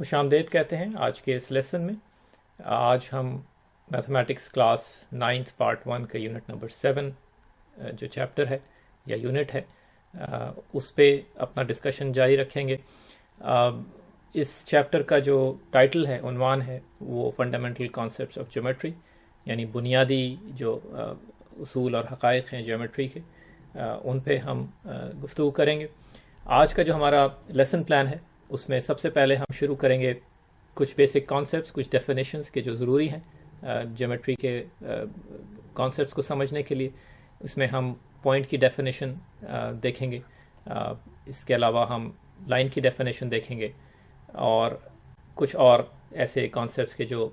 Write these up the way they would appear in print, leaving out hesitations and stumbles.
خوش آمدید کہتے ہیں آج کے اس لیسن میں۔ آج ہم میتھمیٹکس کلاس 9th پارٹ 1 کا یونٹ نمبر 7 جو چیپٹر ہے یا یونٹ ہے اس پہ اپنا ڈسکشن جاری رکھیں گے۔ اس چیپٹر کا جو ٹائٹل ہے، عنوان ہے، وہ فنڈامنٹل کانسیپٹس آف جیومیٹری، یعنی بنیادی جو اصول اور حقائق ہیں جیومیٹری کے، ان پہ ہم گفتگو کریں گے۔ آج کا جو ہمارا لیسن پلان ہے اس میں سب سے پہلے ہم شروع کریں گے کچھ بیسک کانسیپٹس، کچھ ڈیفینیشنز کے جو ضروری ہیں جیومیٹری کے کانسیپٹس کو سمجھنے کے لیے۔ اس میں ہم پوائنٹ کی ڈیفینیشن دیکھیں گے، اس کے علاوہ ہم لائن کی ڈیفینیشن دیکھیں گے، اور کچھ اور ایسے کانسیپٹس کے جو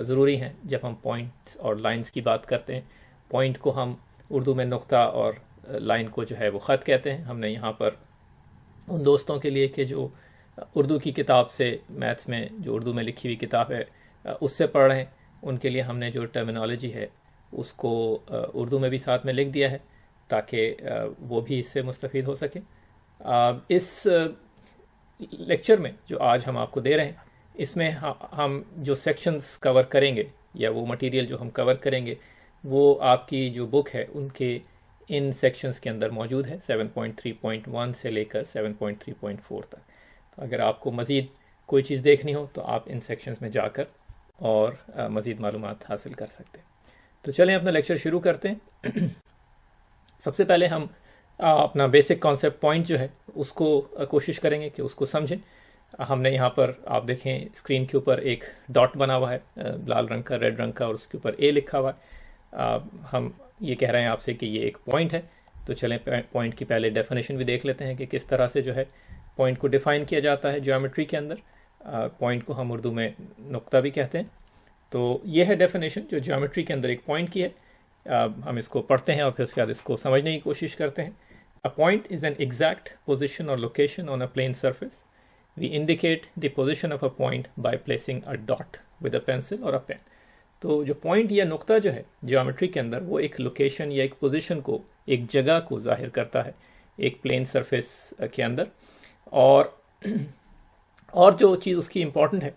ضروری ہیں جب ہم پوائنٹس اور لائنز کی بات کرتے ہیں۔ پوائنٹ کو ہم اردو میں نقطہ اور لائن کو جو ہے وہ خط کہتے ہیں۔ ہم نے یہاں پر ان دوستوں کے لیے کہ جو اردو کی کتاب سے، میتھس میں جو اردو میں لکھی ہوئی کتاب ہے اس سے پڑھ رہے ہیں، ان کے لیے ہم نے جو ٹرمینالوجی ہے اس کو اردو میں بھی ساتھ میں لکھ دیا ہے تاکہ وہ بھی اس سے مستفید ہو سکیں۔ اس لیکچر میں جو آج ہم آپ کو دے رہے ہیں، اس میں ہم جو سیکشنز کور کریں گے یا وہ مٹیریل جو ہم کور کریں گے وہ آپ کی جو بک ہے ان کے ان سیکشنز کے اندر موجود ہے، 7.3.1 سے لے کر 7.3.4 تک۔ تو اگر آپ کو مزید کوئی چیز دیکھنی ہو تو آپ ان سیکشنز میں جا کر اور مزید معلومات حاصل کر سکتے ہیں۔ تو چلیں اپنا لیکچر شروع کرتے ہیں۔ سب سے پہلے ہم اپنا بیسک کانسیپٹ پوائنٹ جو ہے اس کو کوشش کریں گے کہ اس کو سمجھیں۔ ہم نے یہاں پر آپ دیکھیں اسکرین کے اوپر ایک ڈاٹ بنا ہوا ہے لال رنگ کا، ریڈ رنگ کا، اور اس کے اوپر اے لکھا ہوا ہے۔ ہم یہ کہہ رہے ہیں آپ سے کہ یہ ایک پوائنٹ ہے، تو چلیں پوائنٹ کی پہلے ڈیفینیشن بھی دیکھ لیتے ہیں کہ کس طرح سے جو ہے پوائنٹ کو ڈیفائن کیا جاتا ہے جیومیٹری کے اندر۔ پوائنٹ کو ہم اردو میں نقطہ بھی کہتے ہیں۔ تو یہ ہے ڈیفینیشن جو جیومیٹری کے اندر ایک پوائنٹ کی ہے۔ ہم اس کو پڑھتے ہیں اور پھر اس کے بعد اس کو سمجھنے کی کوشش کرتے ہیں۔ A point is an exact position or location on a plane surface. We indicate the position of a point by placing a dot with a pencil or a pen. تو جو پوائنٹ یا نقطہ جو ہے جیومیٹری کے اندر، وہ ایک location یا ایک پوزیشن کو، ایک جگہ کو ظاہر کرتا ہے ایک پلین سرفیس کے اندر۔ اور جو چیز اس کی امپورٹنٹ ہے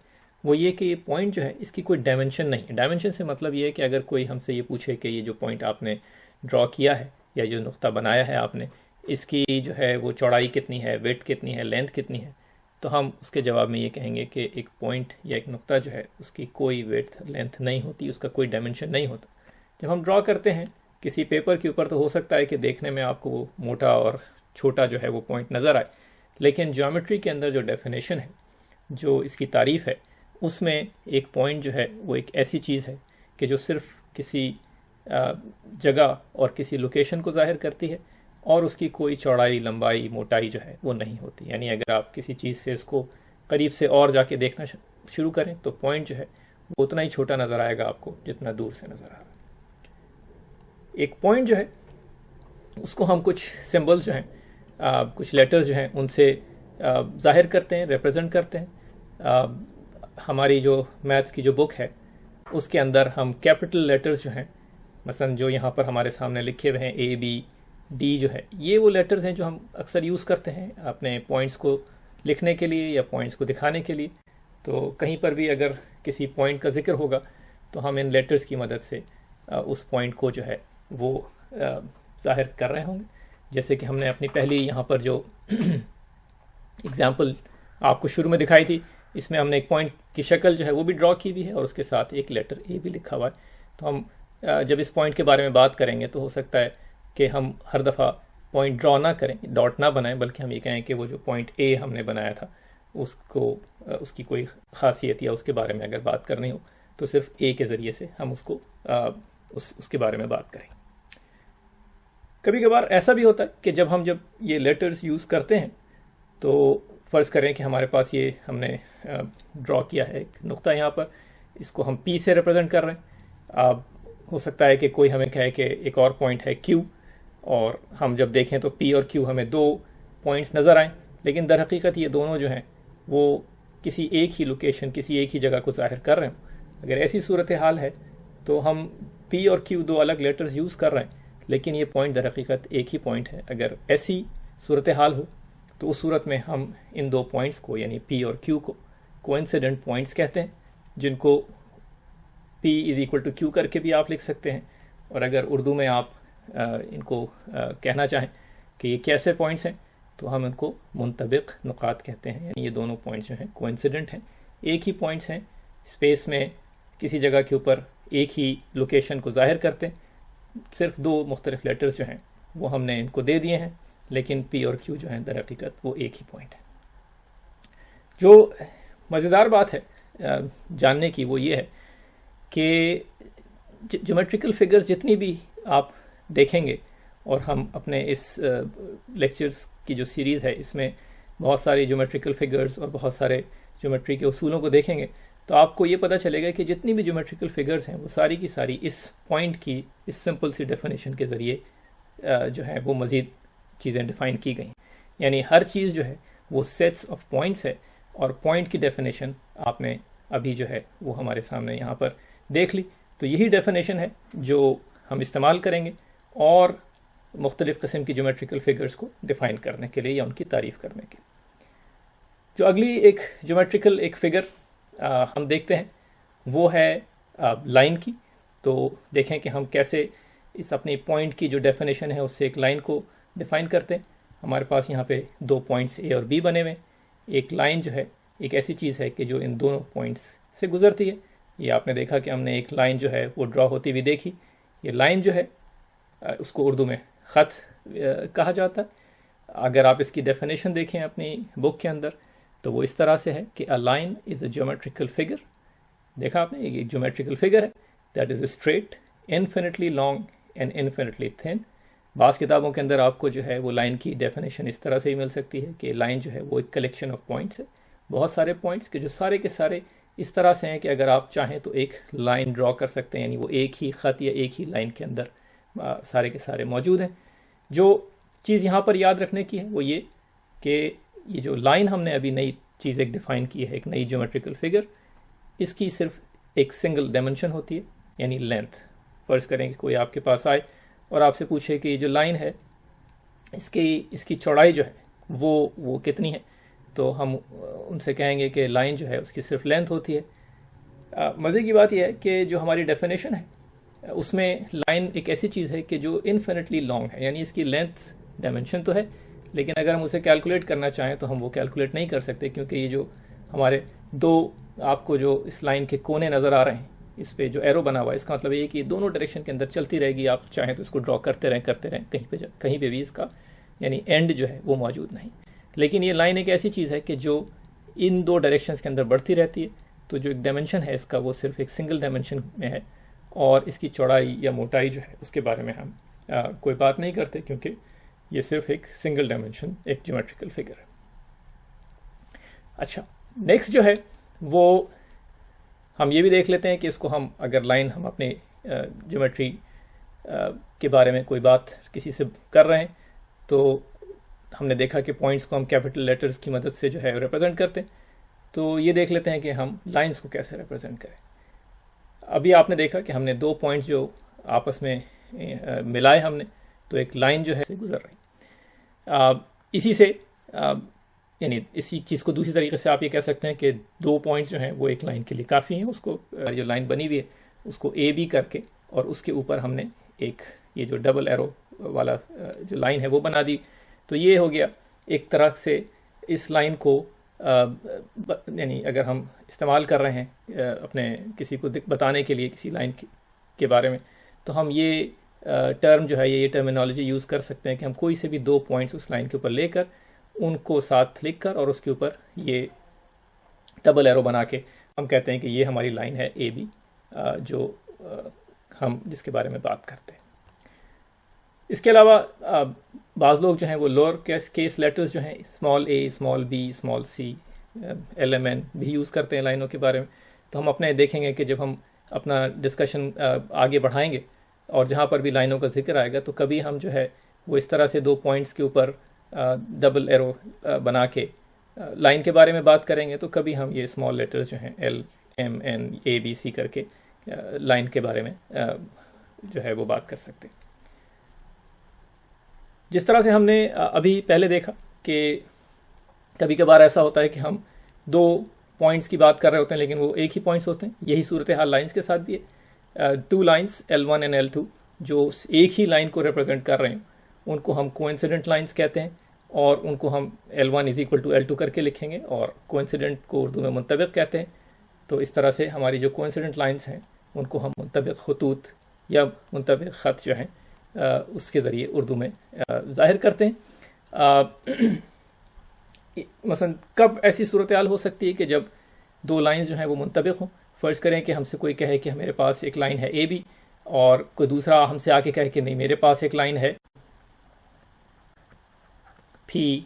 وہ یہ کہ یہ پوائنٹ جو ہے اس کی کوئی ڈائمنشن نہیں ہے۔ ڈائمنشن سے مطلب یہ ہے کہ اگر کوئی ہم سے یہ پوچھے کہ یہ جو پوائنٹ آپ نے ڈرا کیا ہے یا جو نقطہ بنایا ہے آپ نے، اس کی جو ہے وہ چوڑائی کتنی ہے، ویڈتھ کتنی ہے، لینتھ کتنی ہے، تو ہم اس کے جواب میں یہ کہیں گے کہ ایک پوائنٹ یا ایک نقطہ جو ہے اس کی کوئی ویڈتھ لینتھ نہیں ہوتی، اس کا کوئی ڈائمنشن نہیں ہوتا۔ جب ہم ڈرا کرتے ہیں کسی پیپر کے اوپر تو ہو سکتا ہے کہ دیکھنے میں آپ کو وہ موٹا اور چھوٹا جو ہے وہ پوائنٹ نظر آئے، لیکن جیومیٹری کے اندر جو ڈیفینیشن ہے، جو اس کی تعریف ہے، اس میں ایک پوائنٹ جو ہے وہ ایک ایسی چیز ہے کہ جو صرف کسی جگہ اور کسی لوکیشن کو ظاہر کرتی ہے، اور اس کی کوئی چوڑائی، لمبائی، موٹائی جو ہے وہ نہیں ہوتی۔ یعنی اگر آپ کسی چیز سے اس کو قریب سے اور جا کے دیکھنا شروع کریں تو پوائنٹ جو ہے وہ اتنا ہی چھوٹا نظر آئے گا آپ کو جتنا دور سے نظر آ رہا ہے۔ ایک پوائنٹ جو ہے اس کو ہم کچھ سمبلز جو ہیں، کچھ لیٹرز جو ہیں ان سے ظاہر کرتے ہیں، ریپرزینٹ کرتے ہیں۔ ہماری جو میتھس کی جو بک ہے اس کے اندر ہم کیپٹل لیٹرز جو ہیں، مثلا جو یہاں پر ہمارے سامنے لکھے ہوئے ہیں اے، بی، ڈی جو ہے، یہ وہ لیٹرز ہیں جو ہم اکثر یوز کرتے ہیں اپنے پوائنٹس کو لکھنے کے لیے یا پوائنٹس کو دکھانے کے لیے۔ تو کہیں پر بھی اگر کسی پوائنٹ کا ذکر ہوگا تو ہم ان لیٹرز کی مدد سے اس پوائنٹ کو جو ہے وہ ظاہر کر رہے ہوں گے۔ جیسے کہ ہم نے اپنی پہلی یہاں پر جو اگزامپل آپ کو شروع میں دکھائی تھی، اس میں ہم نے ایک پوائنٹ کی شکل جو ہے وہ بھی ڈرا کی ہوئی ہے اور اس کے ساتھ ایک لیٹر اے بھی لکھا ہوا ہے۔ تو ہم جب اس پوائنٹ کے بارے میں بات کریں گے تو ہو سکتا ہے کہ ہم ہر دفعہ پوائنٹ ڈرا نہ کریں، ڈاٹ نہ بنائیں، بلکہ ہم یہ کہیں کہ وہ جو پوائنٹ اے ہم نے بنایا تھا اس کی کوئی خاصیت یا اس کے بارے میں اگر بات کرنی ہو تو صرف اے کے ذریعے سے ہم اس کے بارے میں بات کریں۔ کبھی کبھار ایسا بھی ہوتا ہے کہ جب یہ لیٹرز یوز کرتے ہیں تو فرض کریں کہ ہمارے پاس یہ ہم نے ڈرا کیا ہے ایک نقطہ یہاں پر، اس کو ہم پی سے ریپرزینٹ کر رہے ہیں۔ ہو سکتا ہے کہ کوئی ہمیں کہے کہ ایک اور پوائنٹ ہے کیو، اور ہم جب دیکھیں تو پی اور کیو ہمیں دو پوائنٹس نظر آئیں، لیکن در حقیقت یہ دونوں جو ہیں وہ کسی ایک ہی لوکیشن، کسی ایک ہی جگہ کو ظاہر کر رہے ہوں۔ اگر ایسی صورتحال ہے تو ہم پی اور کیو دو الگ لیٹرز یوز کر رہے ہیں، لیکن یہ پوائنٹ در حقیقت ایک ہی پوائنٹ ہے۔ اگر ایسی صورتحال ہو تو اس صورت میں ہم ان دو پوائنٹس کو یعنی پی اور کیو کو کوئنسیڈنٹ پوائنٹس کہتے ہیں، جن کو P = Q کر کے بھی آپ لکھ سکتے ہیں، اور اگر اردو میں آپ ان کو کہنا چاہیں کہ یہ کیسے پوائنٹس ہیں تو ہم ان کو منطبق نقاط کہتے ہیں. یعنی یہ دونوں پوائنٹس جو ہیں کوئنسیڈنٹ ہیں، ایک ہی پوائنٹس ہیں، اسپیس میں کسی جگہ کے اوپر ایک ہی لوکیشن کو ظاہر کرتے ہیں، صرف دو مختلف لیٹرز جو ہیں وہ ہم نے ان کو دے دیے ہیں، لیکن P اور Q جو ہیں در حقیقت وہ ایک ہی پوائنٹ ہے. جو مزیدار بات ہے جاننے کی وہ یہ ہے کہ جیومیٹریکل فگرز جتنی بھی آپ دیکھیں گے، اور ہم اپنے اس لیکچرز کی جو سیریز ہے اس میں بہت ساری جیومیٹریکل فگرز اور بہت سارے جیومیٹری کے اصولوں کو دیکھیں گے، تو آپ کو یہ پتہ چلے گا کہ جتنی بھی جیومیٹریکل فگرز ہیں وہ ساری کی ساری اس پوائنٹ کی اس سمپل سی ڈیفینیشن کے ذریعے جو ہے وہ مزید چیزیں ڈیفائن کی گئی. یعنی ہر چیز جو ہے وہ سیٹس آف پوائنٹس ہے، اور پوائنٹ کی ڈیفینیشن آپ نے ابھی جو ہے وہ ہمارے سامنے یہاں پر دیکھ لی. تو یہی ڈیفینیشن ہے جو ہم استعمال کریں گے اور مختلف قسم کی جیومیٹریکل فگرز کو ڈیفائن کرنے کے لیے یا ان کی تعریف کرنے کے لیے. جو اگلی ایک جیومیٹریکل ایک فگر ہم دیکھتے ہیں وہ ہے لائن کی. تو دیکھیں کہ ہم کیسے اس اپنی پوائنٹ کی جو ڈیفینیشن ہے اس سے ایک لائن کو ڈیفائن کرتے ہیں. ہمارے پاس یہاں پہ دو پوائنٹس A اور B بنے ہوئے. ایک لائن جو ہے ایک ایسی چیز ہے کہ جو ان دونوں پوائنٹس سے گزرتی ہے. یہ آپ نے دیکھا کہ ہم نے ایک لائن جو ہے وہ ڈرا ہوتی ہوئی دیکھی. یہ لائن جو ہے اس کو اردو میں خط کہا جاتا ہے. اگر آپ اس کی ڈیفینیشن دیکھیں اپنی بک کے اندر تو وہ اس طرح سے ہے کہ a line is a geometrical figure. دیکھا آپ نے، یہ ایک جیومیٹریکل فگر ہے that is straight, infinitely long and infinitely thin. بعض کتابوں کے اندر آپ کو جو ہے وہ لائن کی ڈیفینیشن اس طرح سے ہی مل سکتی ہے کہ لائن جو ہے وہ ایک کلیکشن آف پوائنٹس ہے، بہت سارے پوائنٹس کے جو سارے کے سارے اس طرح سے ہیں کہ اگر آپ چاہیں تو ایک لائن ڈرا کر سکتے ہیں. یعنی وہ ایک ہی خط یا ایک ہی لائن کے اندر سارے کے سارے موجود ہیں. جو چیز یہاں پر یاد رکھنے کی ہے وہ یہ کہ یہ جو لائن ہم نے ابھی نئی چیز ایک ڈیفائن کی ہے، ایک نئی جیومیٹریکل فگر، اس کی صرف ایک سنگل ڈائمنشن ہوتی ہے، یعنی لینتھ. فرض کریں کہ کوئی آپ کے پاس آئے اور آپ سے پوچھے کہ یہ جو لائن ہے اس کی چوڑائی جو ہے وہ کتنی ہے، تو ہم ان سے کہیں گے کہ لائن جو ہے اس کی صرف لینتھ ہوتی ہے. مزے کی بات یہ ہے کہ جو ہماری ڈیفینیشن ہے اس میں لائن ایک ایسی چیز ہے کہ جو انفینٹلی لانگ ہے، یعنی اس کی لینتھ ڈائمنشن تو ہے، لیکن اگر ہم اسے کیلکولیٹ کرنا چاہیں تو ہم وہ کیلکولیٹ نہیں کر سکتے، کیونکہ یہ جو ہمارے دو آپ کو جو اس لائن کے کونے نظر آ رہے ہیں اس پہ جو ایرو بنا ہوا ہے، اس کا مطلب یہ کہ یہ دونوں ڈائریکشن کے اندر چلتی رہے گی. آپ چاہیں تو اس کو ڈرا کرتے رہیں کہیں پہ بھی اس کا یعنی اینڈ جو ہے وہ موجود نہیں. لیکن یہ لائن ایک ایسی چیز ہے کہ جو ان دو ڈائریکشنز کے اندر بڑھتی رہتی ہے. تو جو ایک ڈائمنشن ہے اس کا وہ صرف ایک سنگل ڈائمنشن میں ہے، اور اس کی چوڑائی یا موٹائی جو ہے اس کے بارے میں ہم کوئی بات نہیں کرتے، کیونکہ یہ صرف ایک سنگل ڈائمنشن ایک جیومیٹریکل فگر ہے. اچھا، نیکسٹ جو ہے وہ ہم یہ بھی دیکھ لیتے ہیں کہ اس کو ہم اگر لائن ہم اپنے جیومیٹری کے بارے میں کوئی بات کسی سے کر رہے ہیں تو ہم نے دیکھا کہ پوائنٹس کو ہم کیپٹل لیٹرز کی مدد سے جو ہے ریپرزینٹ کرتے ہیں. تو یہ دیکھ لیتے ہیں کہ ہم لائنس کو کیسے ریپرزینٹ کریں. ابھی آپ نے دیکھا کہ ہم نے دو پوائنٹس جو آپس میں ملائے ہم نے، تو ایک لائن جو ہے گزر رہی. اسی سے یعنی اسی چیز کو دوسری طریقے سے آپ یہ کہہ سکتے ہیں کہ دو پوائنٹس جو ہیں وہ ایک لائن کے لیے کافی ہیں. اس کو جو لائن بنی ہوئی ہے اس کو اے بی کر کے اور اس کے اوپر ہم نے ایک یہ جو ڈبل ایرو والا جو لائن ہے وہ بنا دی. تو یہ ہو گیا ایک طرح سے اس لائن کو یعنی اگر ہم استعمال کر رہے ہیں اپنے کسی کو بتانے کے لیے کسی لائن کے بارے میں، تو ہم یہ ٹرم جو ہے یہ ٹرمینالوجی یوز کر سکتے ہیں کہ ہم کوئی سے بھی دو پوائنٹس اس لائن کے اوپر لے کر ان کو ساتھ لکھ کر اور اس کے اوپر یہ ڈبل ایرو بنا کے ہم کہتے ہیں کہ یہ ہماری لائن ہے اے بی، جو ہم جس کے بارے میں بات کرتے ہیں. اس کے علاوہ بعض لوگ جو ہیں وہ لوور کیس لیٹرز جو ہیں small a, small b, small c, L M N بھی یوز کرتے ہیں لائنوں کے بارے میں. تو ہم اپنے دیکھیں گے کہ جب ہم اپنا ڈسکشن آگے بڑھائیں گے اور جہاں پر بھی لائنوں کا ذکر آئے گا تو کبھی ہم جو ہے وہ اس طرح سے دو پوائنٹس کے اوپر ڈبل ایرو بنا کے لائن کے بارے میں بات کریں گے، تو کبھی ہم یہ اسمال لیٹرز جو ہیں ایل ایم این اے بی سی کر کے لائن کے بارے میں جو ہے وہ بات کر سکتے ہیں. جس طرح سے ہم نے ابھی پہلے دیکھا کہ کبھی کبھار ایسا ہوتا ہے کہ ہم دو پوائنٹس کی بات کر رہے ہوتے ہیں لیکن وہ ایک ہی پوائنٹس ہوتے ہیں. یہی صورتحال لائنس کے ساتھ بھی ہے. 2 لائنس L1 اینڈ L2 جو ایک ہی لائن کو ریپرزینٹ کر رہے ہیں ان کو ہم کوئنسیڈنٹ لائنس کہتے ہیں, اور ان کو ہم L1 = L2 کر کے لکھیں گے, اور کوئنسیڈنٹ کو اردو میں منطبق کہتے ہیں. تو اس طرح سے ہماری جو کوئنسیڈنٹ لائنس ہیں ان کو ہم منطبق خطوط یا منطبق خط جو ہیں اس کے ذریعے اردو میں ظاہر کرتے ہیں. مثلا کب ایسی صورتحال ہو سکتی ہے کہ جب 2 لائنز جو ہیں وہ منطبق ہوں. فرض کریں کہ ہم سے کوئی کہے کہ میرے پاس ایک لائن ہے اے بی, اور کوئی دوسرا ہم سے آ کے کہے کہ نہیں میرے پاس ایک لائن ہے پی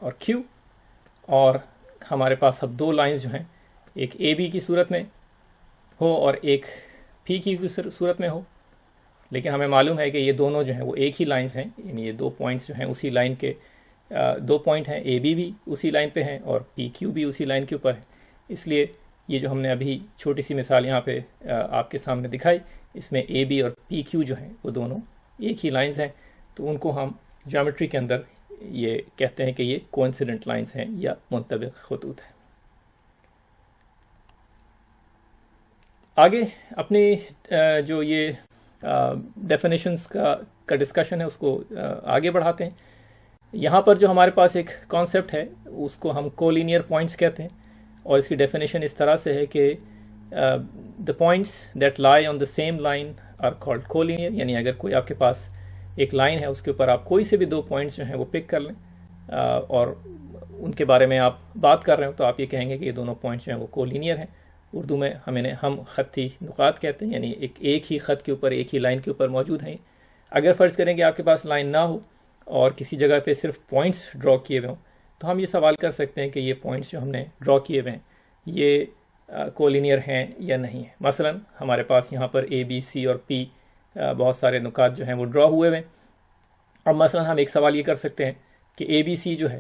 اور کیو, اور ہمارے پاس اب 2 لائنز جو ہیں ایک اے بی کی صورت میں ہو اور ایک پی کی صورت میں ہو, لیکن ہمیں معلوم ہے کہ یہ دونوں جو ہیں وہ ایک ہی لائنز ہیں, یعنی یہ 2 پوائنٹس جو ہیں اسی لائن کے 2 پوائنٹ ہیں, اے بی بھی اسی لائن پہ ہیں اور پی کیو بھی اسی لائن کے اوپر ہے. اس لیے یہ جو ہم نے ابھی چھوٹی سی مثال یہاں پہ آپ کے سامنے دکھائی, اس میں اے بی اور پی کیو جو ہیں وہ دونوں ایک ہی لائنز ہیں, تو ان کو ہم جیومیٹری کے اندر یہ کہتے ہیں کہ یہ کوئنسیڈنٹ لائنز ہیں یا منطبق خطوط ہیں. آگے اپنی جو یہ ڈیفینیشنز کا ڈسکشن ہے اس کو آگے بڑھاتے ہیں. یہاں پر جو ہمارے پاس ایک کانسیپٹ ہے اس کو ہم کولینئر پوائنٹس کہتے ہیں, اور اس کی ڈیفینیشن اس طرح سے ہے کہ دا points that lie on the same line are called collinear. یعنی اگر کوئی آپ کے پاس ایک لائن ہے اس کے اوپر آپ کوئی سے بھی 2 پوائنٹس جو ہیں وہ پک کر لیں اور ان کے بارے میں آپ بات کر رہے ہو تو آپ یہ کہیں گے کہ یہ دونوں پوائنٹس جو ہیں وہ کولینئر ہیں. اردو میں ہم خطی نقاط کہتے ہیں, یعنی ایک ہی خط کے اوپر ایک ہی لائن کے اوپر موجود ہیں. اگر فرض کریں کہ آپ کے پاس لائن نہ ہو اور کسی جگہ پہ صرف پوائنٹس ڈرا کیے ہوئے ہوں تو ہم یہ سوال کر سکتے ہیں کہ یہ پوائنٹس جو ہم نے ڈرا کیے ہوئے ہیں یہ کولینئر ہیں یا نہیں ہیں. مثلا ہمارے پاس یہاں پر اے بی سی اور پی بہت سارے نقاط جو ہیں وہ ڈرا ہوئے ہوئے ہیں. اور مثلا ہم ایک سوال یہ کر سکتے ہیں کہ اے بی سی جو ہے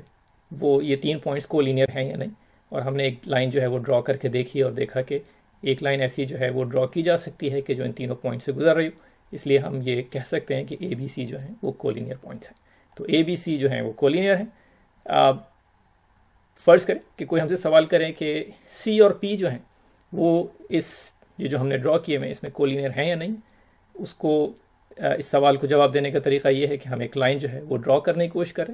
وہ یہ 3 پوائنٹس کولینئر ہیں یا نہیں, اور ہم نے ایک لائن جو ہے وہ ڈرا کر کے دیکھی اور دیکھا کہ ایک لائن ایسی جو ہے وہ ڈرا کی جا سکتی ہے کہ جو ان تینوں پوائنٹ سے گزر رہی ہو. اس لیے ہم یہ کہہ سکتے ہیں کہ اے بی سی جو ہیں وہ کولینئر پوائنٹس ہیں. تو اے بی سی جو ہیں وہ کولینئر ہیں. فرض کریں کہ کوئی ہم سے سوال کرے کہ سی اور پی جو ہیں وہ یہ جو ہم نے ڈرا کیے ہوئے اس میں کولینئر ہیں یا نہیں. اس سوال کو جواب دینے کا طریقہ یہ ہے کہ ہم ایک لائن جو ہے وہ ڈرا کرنے کی کوشش کریں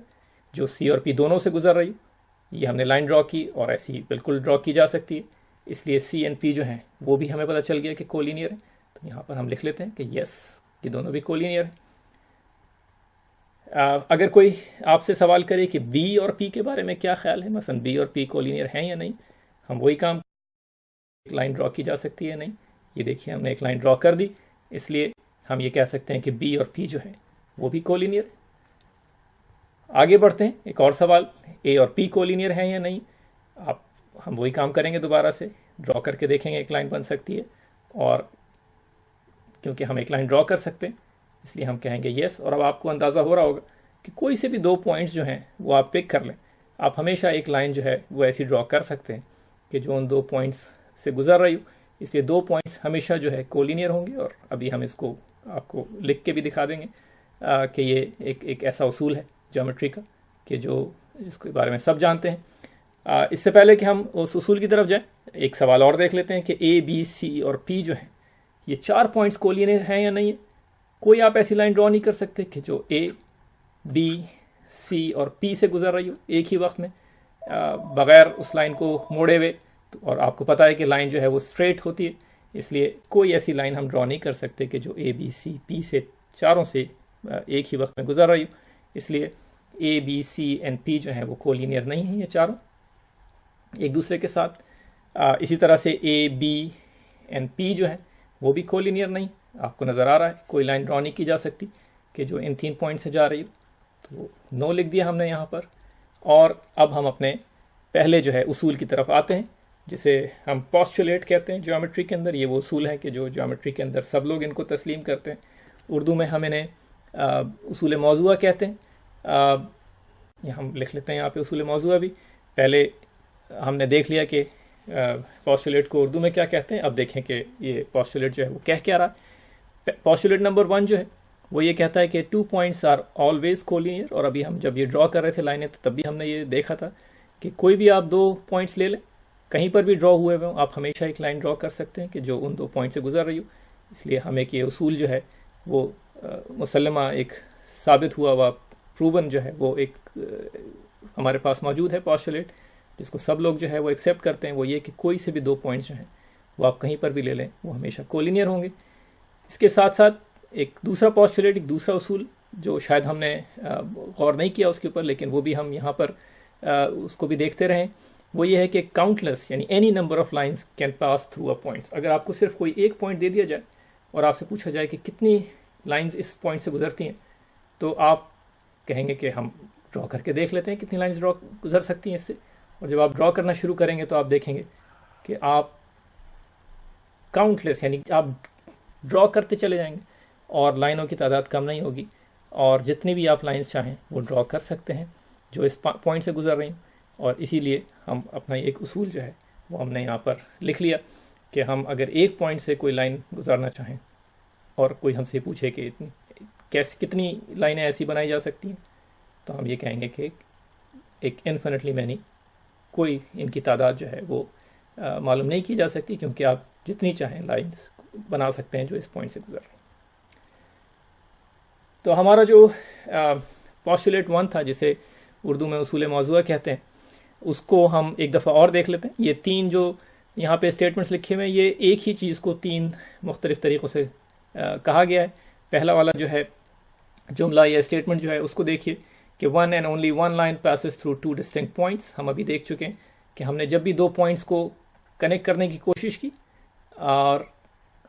جو سی اور پی دونوں سے گزر رہی ہو. یہ ہم نے لائن ڈرا کی اور ایسی بالکل ڈرا کی جا سکتی ہے, اس لیے سی اینڈ پی جو ہیں وہ بھی ہمیں پتہ چل گیا کہ کولینئر ہیں. تو یہاں پر ہم لکھ لیتے ہیں کہ یس یہ دونوں بھی کولینئر ہیں. اگر کوئی آپ سے سوال کرے کہ بی اور پی کے بارے میں کیا خیال ہے, مثلا بی اور پی کولینئر ہیں یا نہیں, ہم وہی کام ایک لائن ڈرا کی جا سکتی ہے نہیں. یہ دیکھیے ہم نے ایک لائن ڈرا کر دی, اس لیے ہم یہ کہہ سکتے ہیں کہ بی اور پی جو ہیں وہ بھی کولینئر. آگے بڑھتے ہیں, ایک اور سوال, اے اور پی کولینئر ہیں یا نہیں. ہم وہی کام کریں گے, دوبارہ سے ڈرا کر کے دیکھیں گے ایک لائن بن سکتی ہے, اور کیونکہ ہم ایک لائن ڈرا کر سکتے ہیں اس لیے ہم کہیں گے یس. اور اب آپ کو اندازہ ہو رہا ہوگا کہ کوئی سے بھی 2 پوائنٹس جو ہیں وہ آپ پک کر لیں, آپ ہمیشہ ایک لائن جو ہے وہ ایسی ڈرا کر سکتے ہیں کہ جو ان 2 پوائنٹس سے گزر رہی ہو. اس لیے 2 پوائنٹس ہمیشہ جو ہے کولینئر ہوں گے. اور ابھی ہم اس کو آپ کو لکھ کے بھی دکھا دیں گے کہ یہ ایک ایسا اصول ہے جیومیٹری کا کہ جو اس کے بارے میں سب جانتے ہیں. اس سے پہلے کہ ہم اس اصول کی طرف جائیں, ایک سوال اور دیکھ لیتے ہیں کہ اے بی سی اور پی جو ہیں یہ 4 پوائنٹس کولینئر ہیں یا نہیں. کوئی آپ ایسی لائن ڈرا نہیں کر سکتے کہ جو اے بی سی اور پی سے گزر رہی ہو ایک ہی وقت میں بغیر اس لائن کو موڑے ہوئے. اور آپ کو پتہ ہے کہ لائن جو ہے وہ اسٹریٹ ہوتی ہے, اس لیے کوئی ایسی لائن ہم ڈرا نہیں کر سکتے کہ جو اے بی سی پی سے چاروں سے ایک ہی وقت میں گزر رہی ہو. اس لیے اے بی سی اینڈ پی جو ہیں وہ کولینئر نہیں ہیں یہ چاروں ایک دوسرے کے ساتھ. اسی طرح سے اے بی اینڈ پی جو ہے وہ بھی کولینئر نہیں. آپ کو نظر آ رہا ہے کوئی لائن ڈرا نہیں کی جا سکتی کہ جو ان 3 پوائنٹ سے جا رہی ہو, تو نو لکھ دیا ہم نے یہاں پر. اور اب ہم اپنے پہلے جو ہے اصول کی طرف آتے ہیں جسے ہم پوسچولیٹ کہتے ہیں جیومیٹری کے اندر. یہ وہ اصول ہیں کہ جو جیومیٹری کے اندر سب لوگ ان کو تسلیم کرتے ہیں. اردو میں ہم انہیں اصول موضوعہ کہتے ہیں. یہ ہم لکھ لیتے ہیں یہاں پہ اصول موضوعہ بھی. پہلے ہم نے دیکھ لیا کہ پوسچولیٹ کو اردو میں کیا کہتے ہیں. اب دیکھیں کہ یہ پوسچولیٹ جو ہے وہ کہہ کیا رہا ہے. پوسچولیٹ نمبر 1 جو ہے وہ یہ کہتا ہے کہ 2 پوائنٹس آر آلویز کولینئر. اور ابھی ہم جب یہ ڈرا کر رہے تھے لائنیں تو تب بھی ہم نے یہ دیکھا تھا کہ کوئی بھی آپ 2 پوائنٹس لے لیں، کہیں پر بھی ڈرا ہوئے ہوئے ہوں، آپ ہمیشہ ایک لائن ڈرا کر سکتے ہیں کہ جو ان 2 پوائنٹ سے گزر رہی ہو. اس لیے ہم ایک یہ اصول جو ہے وہ مسلمہ ایک ثابت ہوا ہوا پروون جو ہے وہ ایک ہمارے پاس موجود ہے پوسٹولیٹ، جس کو سب لوگ جو ہے وہ ایکسیپٹ کرتے ہیں. وہ یہ کہ کوئی سے بھی 2 پوائنٹس جو ہیں وہ آپ کہیں پر بھی لے لیں وہ ہمیشہ کولینئر ہوں گے. اس کے ساتھ ساتھ ایک دوسرا پوسٹولیٹ، ایک دوسرا اصول جو شاید ہم نے غور نہیں کیا اس کے اوپر، لیکن وہ بھی ہم یہاں پر اس کو بھی دیکھتے رہیں، وہ یہ ہے کہ کاؤنٹ لیس یعنی any number of lines can pass through a points. اگر آپ کو صرف کوئی ایک پوائنٹ دے دیا جائے اور آپ سے پوچھا جائے کہ کتنی لائنز اس پوائنٹ سے گزرتی ہیں، تو آپ کہیں گے کہ ہم ڈرا کر کے دیکھ لیتے ہیں کتنی لائنز گزر سکتی ہیں اس سے. اور جب آپ ڈرا کرنا شروع کریں گے تو آپ دیکھیں گے کہ آپ کاؤنٹ لیس یعنی آپ ڈرا کرتے چلے جائیں گے اور لائنوں کی تعداد کم نہیں ہوگی، اور جتنی بھی آپ لائنز چاہیں وہ ڈرا کر سکتے ہیں جو اس پوائنٹ سے گزر رہی ہیں. اور اسی لیے ہم اپنا ایک اصول جو ہے وہ ہم نے یہاں پر لکھ لیا کہ ہم اگر ایک پوائنٹ سے کوئی لائن گزارنا چاہیں اور کوئی ہم سے پوچھے کہ کتنی لائنیں ایسی بنائی جا سکتی ہیں، تو ہم یہ کہیں گے کہ ایک انفینٹلی مینی، کوئی ان کی تعداد جو ہے وہ معلوم نہیں کی جا سکتی، کیونکہ آپ جتنی چاہیں لائنز بنا سکتے ہیں جو اس پوائنٹ سے گزر رہی ہیں. تو ہمارا جو پوسٹولیٹ 1 تھا، جسے اردو میں اصول موضوعہ کہتے ہیں، اس کو ہم ایک دفعہ اور دیکھ لیتے ہیں. یہ 3 جو یہاں پہ اسٹیٹمنٹس لکھے ہوئے ہیں، یہ ایک ہی چیز کو 3 مختلف طریقوں سے کہا گیا ہے. پہلا والا جو ہے جملہ یا اسٹیٹمنٹ جو ہے اس کو دیکھیے کہ 1 and only 1 line passes through 2 distinct points. ہم ابھی دیکھ چکے ہیں کہ ہم نے جب بھی 2 پوائنٹس کو کنیکٹ کرنے کی کوشش کی، اور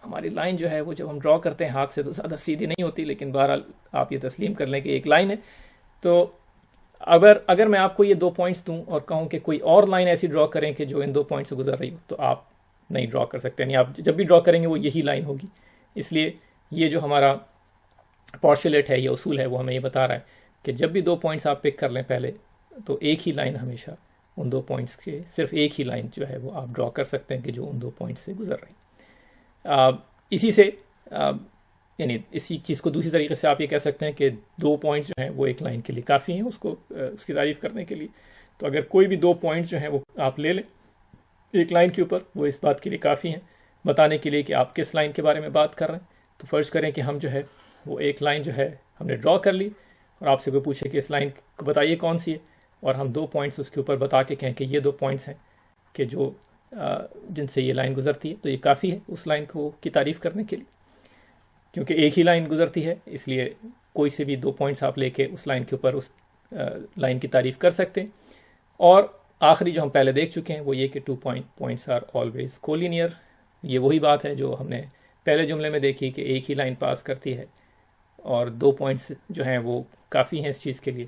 ہماری لائن جو ہے وہ جب ہم ڈرا کرتے ہیں ہاتھ سے تو زیادہ سیدھی نہیں ہوتی، لیکن بہرحال آپ یہ تسلیم کر لیں کہ ایک لائن ہے. تو اگر میں آپ کو یہ 2 پوائنٹس دوں اور کہوں کہ کوئی اور لائن ایسی ڈرا کریں کہ جو ان 2 پوائنٹ سے گزر رہی ہو، تو آپ نہیں ڈرا کر سکتے، یعنی آپ جب بھی ڈرا کریں گے وہ یہی لائن ہوگی. اس لیے یہ جو ہمارا پوسٹولیٹ ہے، یہ اصول ہے، وہ ہمیں یہ بتا رہا ہے کہ جب بھی 2 پوائنٹس آپ پک کر لیں پہلے، تو ایک ہی لائن ہمیشہ ان 2 پوائنٹس کے، صرف ایک ہی لائن جو ہے وہ آپ ڈرا کر سکتے ہیں کہ جو ان 2 پوائنٹس سے گزر رہی. اسی سے یعنی اسی چیز کو دوسری طریقے سے آپ یہ کہہ سکتے ہیں کہ 2 پوائنٹس جو ہیں وہ ایک لائن کے لیے کافی ہیں اس کی تعریف کرنے کے لیے. تو اگر کوئی بھی 2 پوائنٹس جو ہیں وہ آپ لے لیں ایک لائن کے اوپر، وہ اس بات کے لیے کافی ہیں بتانے کے لیے کہ آپ کس لائن کے بارے میں بات کر رہے ہیں. تو فرض کریں کہ ہم جو ہے وہ ایک لائن جو ہے ہم نے ڈرا کر لی، اور آپ سے کوئی پوچھے کہ اس لائن کو بتائیے کون سی ہے، اور ہم 2 پوائنٹس اس کے اوپر بتا کے کہیں کہ یہ 2 پوائنٹس ہیں کہ جو جن سے یہ لائن گزرتی ہے، تو یہ کافی ہے اس لائن کی تعریف کرنے کے لیے. کیونکہ ایک ہی لائن گزرتی ہے، اس لیے کوئی سے بھی 2 پوائنٹس آپ لے کے اس لائن کے اوپر اس لائن کی تعریف کر سکتے ہیں. اور آخری جو ہم پہلے دیکھ چکے ہیں وہ یہ کہ 2 پوائنٹس آر آلویز کولینئر. یہ وہی بات ہے جو ہم نے پہلے جملے میں دیکھی کہ ایک ہی لائن پاس کرتی ہے، اور 2 پوائنٹس جو ہیں وہ کافی ہیں اس چیز کے لیے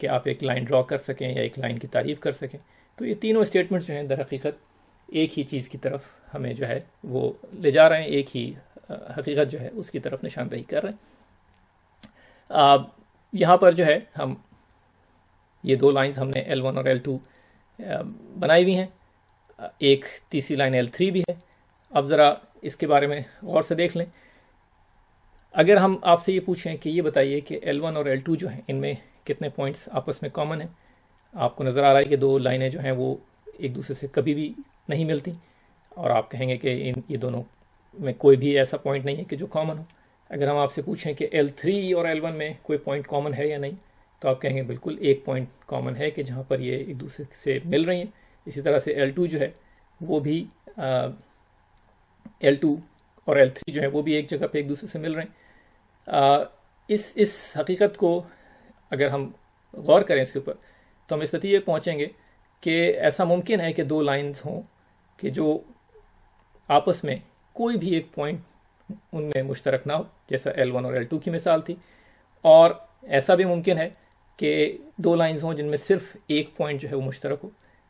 کہ آپ ایک لائن ڈرا کر سکیں یا ایک لائن کی تعریف کر سکیں. تو یہ تینوں اسٹیٹمنٹس جو ہیں در حقیقت ایک ہی چیز کی طرف ہمیں جو ہے وہ لے جا رہے ہیں، ایک ہی حقیقت جو ہے اس کی طرف نشاندہی کر رہے ہیں. یہاں پر جو ہے ہم یہ 2 لائنز ہم نے L1 اور L2 بنائی ہوئی ہیں، ایک تیسری لائن L3 بھی ہے. اب ذرا اس کے بارے میں غور سے دیکھ لیں. اگر ہم آپ سے یہ پوچھیں کہ یہ بتائیے کہ L1 اور L2 جو ہیں ان میں کتنے پوائنٹس آپس میں کامن ہیں، آپ کو نظر آ رہا ہے کہ 2 لائنیں جو ہیں وہ ایک دوسرے سے کبھی بھی نہیں ملتی، اور آپ کہیں گے کہ یہ دونوں میں کوئی بھی ایسا پوائنٹ نہیں ہے کہ جو کامن ہو. اگر ہم آپ سے پوچھیں کہ L3 اور L1 میں کوئی پوائنٹ کامن ہے یا نہیں، تو آپ کہیں گے بالکل ایک پوائنٹ کامن ہے کہ جہاں پر یہ ایک دوسرے سے مل رہی ہیں. اسی طرح سے L2 جو ہے وہ بھی L2 اور L3 جو ہے وہ بھی ایک جگہ پہ ایک دوسرے سے مل رہے ہیں. اس حقیقت کو اگر ہم غور کریں اس کے اوپر، تو ہم اس نتیجے پہنچیں گے کہ ایسا ممکن ہے کہ 2 لائنز ہوں کہ جو آپس میں کوئی بھی ایک پوائنٹ ان میں مشترک نہ ہو، جیسا L1 اور L2 کی مثال تھی. اور ایسا بھی ممکن ہے کہ 2 لائنز ہوں جن میں صرف ایک پوائنٹ جو ہے وہ مشترک ہو.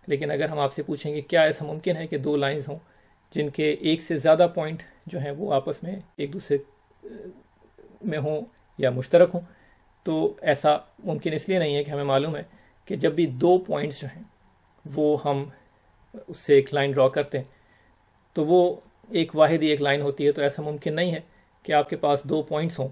لیکن اگر ہم آپ سے پوچھیں گے کیا ایسا ممکن ہے کہ 2 لائنز ہوں جن کے ایک سے زیادہ پوائنٹ جو ہیں وہ آپس میں ایک دوسرے میں ہوں یا مشترک ہوں، تو ایسا ممکن اس لیے نہیں ہے کہ ہمیں معلوم ہے کہ جب بھی 2 پوائنٹس جو ہیں وہ ہم اس سے ایک لائن ڈرا کرتے ہیں تو وہ ایک واحد ہی ایک لائن ہوتی ہے. تو ایسا ممکن نہیں ہے کہ آپ کے پاس 2 پوائنٹس ہوں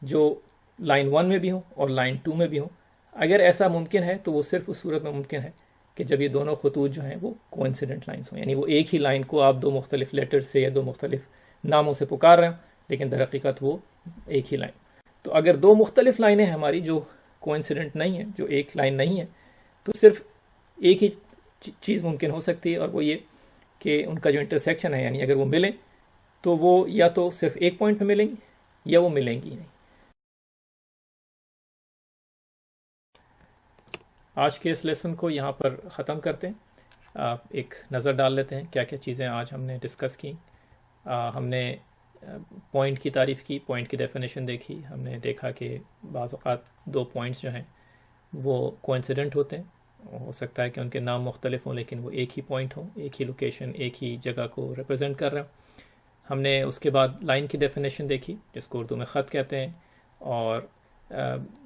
جو لائن 1 میں بھی ہوں اور لائن 2 میں بھی ہوں. اگر ایسا ممکن ہے تو وہ صرف اس صورت میں ممکن ہے کہ جب یہ دونوں خطوط جو ہیں وہ کوئنسیڈنٹ لائنس ہوں، یعنی وہ ایک ہی لائن کو آپ دو مختلف لیٹر سے یا دو مختلف ناموں سے پکار رہے ہوں، لیکن در حقیقت وہ ایک ہی لائن. تو اگر دو مختلف لائنیں ہیں ہماری جو کوئنسیڈنٹ نہیں ہیں، جو ایک لائن نہیں ہے، تو صرف ایک ہی چیز ممکن ہو سکتی ہے، اور وہ یہ کہ ان کا جو انٹرسیکشن ہے، یعنی اگر وہ ملیں تو وہ یا تو صرف ایک پوائنٹ پہ ملیں گی یا وہ ملیں گی نہیں. آج کے اس لیسن کو یہاں پر ختم کرتے ہیں. ایک نظر ڈال لیتے ہیں کیا کیا چیزیں آج ہم نے ڈسکس کی. ہم نے پوائنٹ کی تعریف کی، پوائنٹ کی ڈیفینیشن دیکھی. ہم نے دیکھا کہ بعض اوقات دو پوائنٹس جو ہیں وہ کوئنسیڈنٹ ہوتے ہیں، ہو سکتا ہے کہ ان کے نام مختلف ہوں لیکن وہ ایک ہی پوائنٹ ہوں، ایک ہی لوکیشن، ایک ہی جگہ کو ریپرزینٹ کر رہے ہوں. ہم نے اس کے بعد لائن کی ڈیفینیشن دیکھی جس کو اردو میں خط کہتے ہیں، اور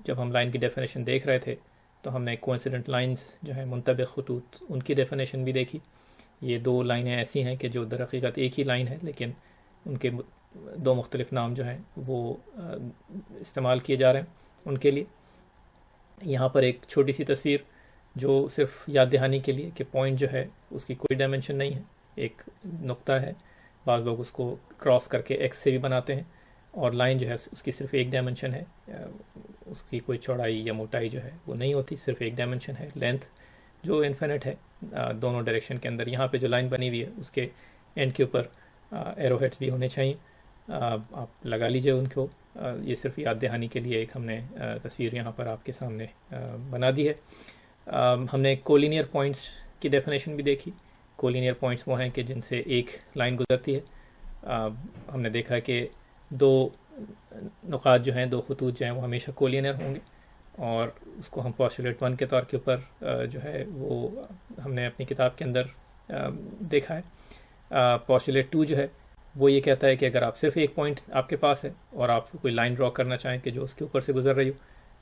جب ہم لائن کی ڈیفینیشن دیکھ رہے تھے تو ہم نے کوئنسیڈنٹ لائنز جو ہیں منطبق خطوط، ان کی ڈیفینیشن بھی دیکھی. یہ دو لائنیں ایسی ہیں کہ جو در حقیقت ایک ہی لائن ہے لیکن ان کے دو مختلف نام جو ہیں وہ استعمال کیے جا رہے ہیں ان کے لیے. یہاں پر ایک چھوٹی سی تصویر جو صرف یاد دہانی کے لیے کہ پوائنٹ جو ہے اس کی کوئی ڈائمنشن نہیں ہے، ایک نقطہ ہے. بعض لوگ اس کو کراس کر کے ایکس سے بھی بناتے ہیں، اور لائن جو ہے اس کی صرف ایک ڈائمنشن ہے، اس کی کوئی چوڑائی یا موٹائی جو ہے وہ نہیں ہوتی، صرف ایک ڈائمنشن ہے، لینتھ جو انفینٹ ہے دونوں ڈائریکشن کے اندر. یہاں پہ جو لائن بنی ہوئی ہے اس کے اینڈ کے اوپر ایرو ہیڈز بھی ہونے چاہیے، آپ لگا لیجئے ان کو. یہ صرف یاد دہانی کے لیے ایک ہم نے تصویر یہاں پر آپ کے سامنے بنا دی ہے. ہم نے کولینئر پوائنٹس کی ڈیفینیشن بھی دیکھی. کولینئر پوائنٹس وہ ہیں کہ جن سے ایک لائن گزرتی ہے. ہم نے دیکھا کہ دو نقاط جو ہیں، دو خطوط جو ہیں وہ ہمیشہ کولینئر ہوں گے، اور اس کو ہم پوسٹولیٹ 1 کے طور کے اوپر جو ہے وہ ہم نے اپنی کتاب کے اندر دیکھا ہے. پوسٹولیٹ 2 جو ہے وہ یہ کہتا ہے کہ اگر آپ صرف ایک پوائنٹ آپ کے پاس ہے اور آپ کوئی لائن ڈرا کرنا چاہیں کہ جو اس کے اوپر سے گزر رہی ہو،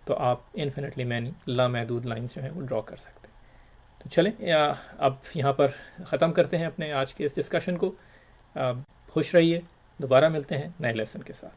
تو آپ انفینٹلی مینی لامحدود لائنز جو ہیں وہ ڈرا کر سکتے ہیں. تو چلیں اب یہاں پر ختم کرتے ہیں اپنے آج کے اس ڈسکشن کو. خوش رہیے، دوبارہ ملتے ہیں نئے لیسن کے ساتھ.